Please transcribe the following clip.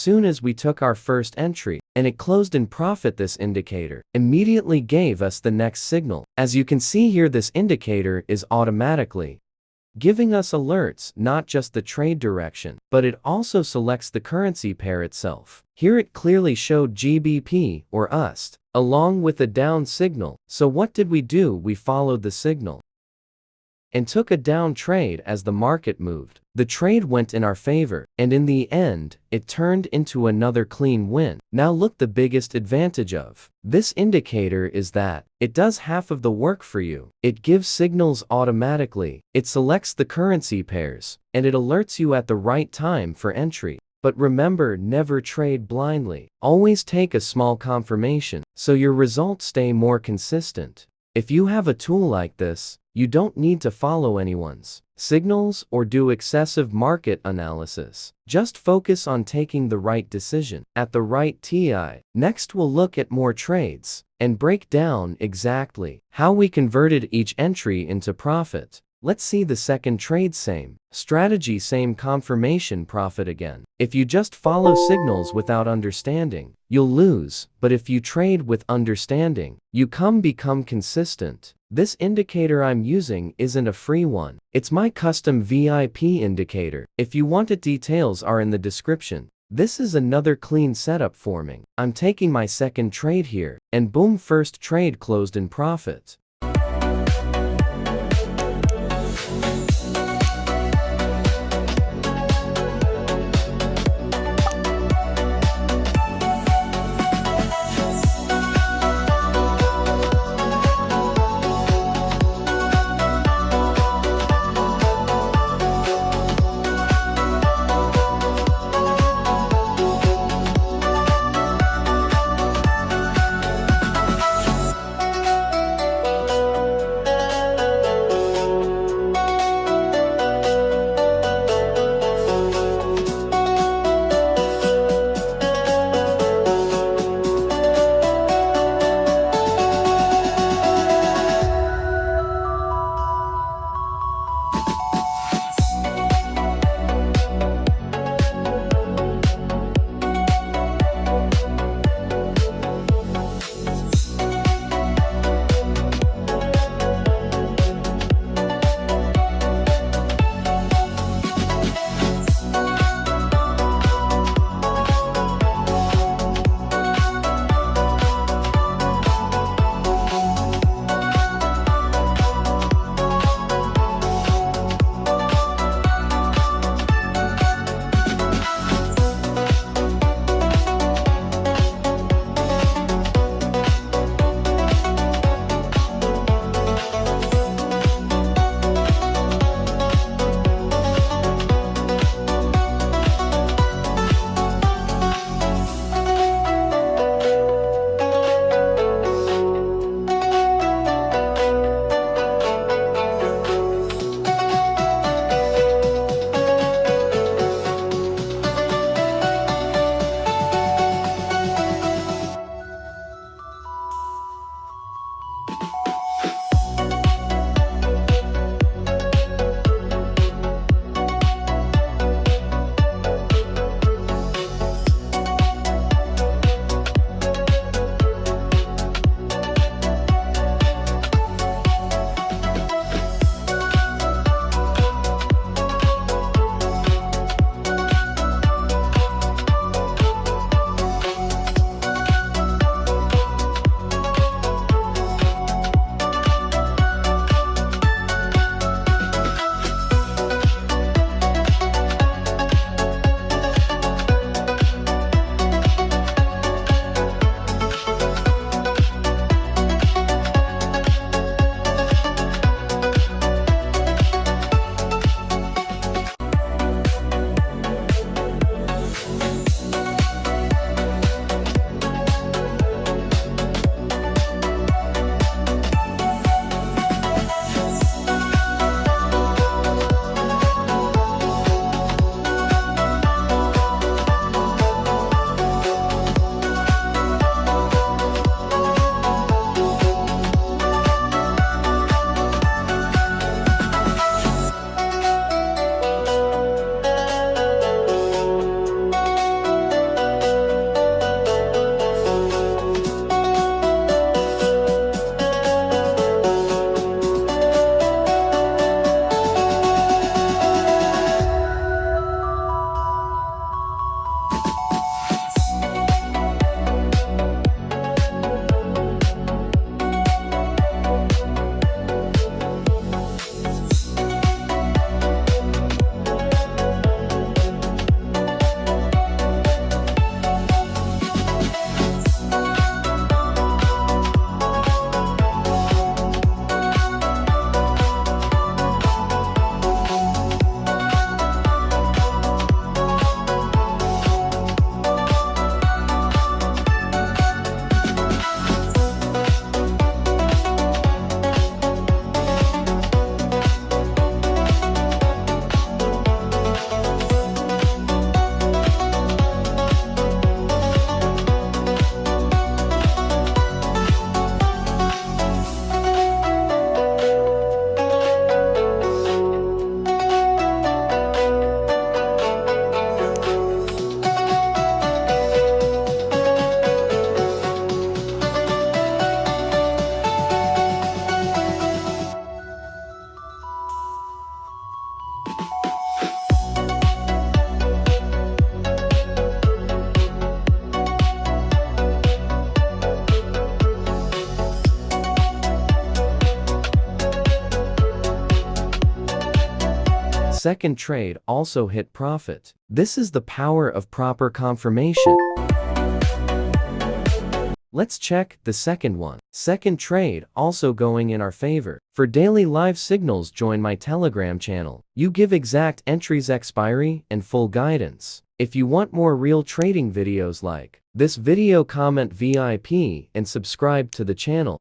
soon as we took our first entry, and it closed in profit, this indicator immediately gave us the next signal. As you can see here, this indicator is automatically giving us alerts, not just the trade direction, but it also selects the currency pair itself. Here it clearly showed GBP or USD, along with a down signal. So what did we do? We followed the signal and took a down trade as the market moved. The trade went in our favor, and in the end, it turned into another clean win. Now look, the biggest advantage of this indicator is that it does half of the work for you. It gives signals automatically, it selects the currency pairs, and it alerts you at the right time for entry. But remember, never trade blindly. Always take a small confirmation, so your results stay more consistent. If you have a tool like this, you don't need to follow anyone's signals or do excessive market analysis. Just focus on taking the right decision at the right time. Next, we'll look at more trades and break down exactly how we converted each entry into profit. Let's see the second trade. Same strategy, same confirmation, profit again. If you just follow signals without understanding, you'll lose. But if you trade with understanding, you become consistent. This indicator I'm using isn't a free one. It's my custom VIP indicator. If you want it, details are in the description. This is another clean setup forming. I'm taking my second trade here, and boom, first trade closed in profit. second trade also hit profit. This is the power of proper confirmation. Let's check the second one. Second trade also going in our favor. For daily live signals, join my Telegram channel. You give exact entries, expiry, and full guidance. If you want more real trading videos like this video, comment VIP and subscribe to the channel.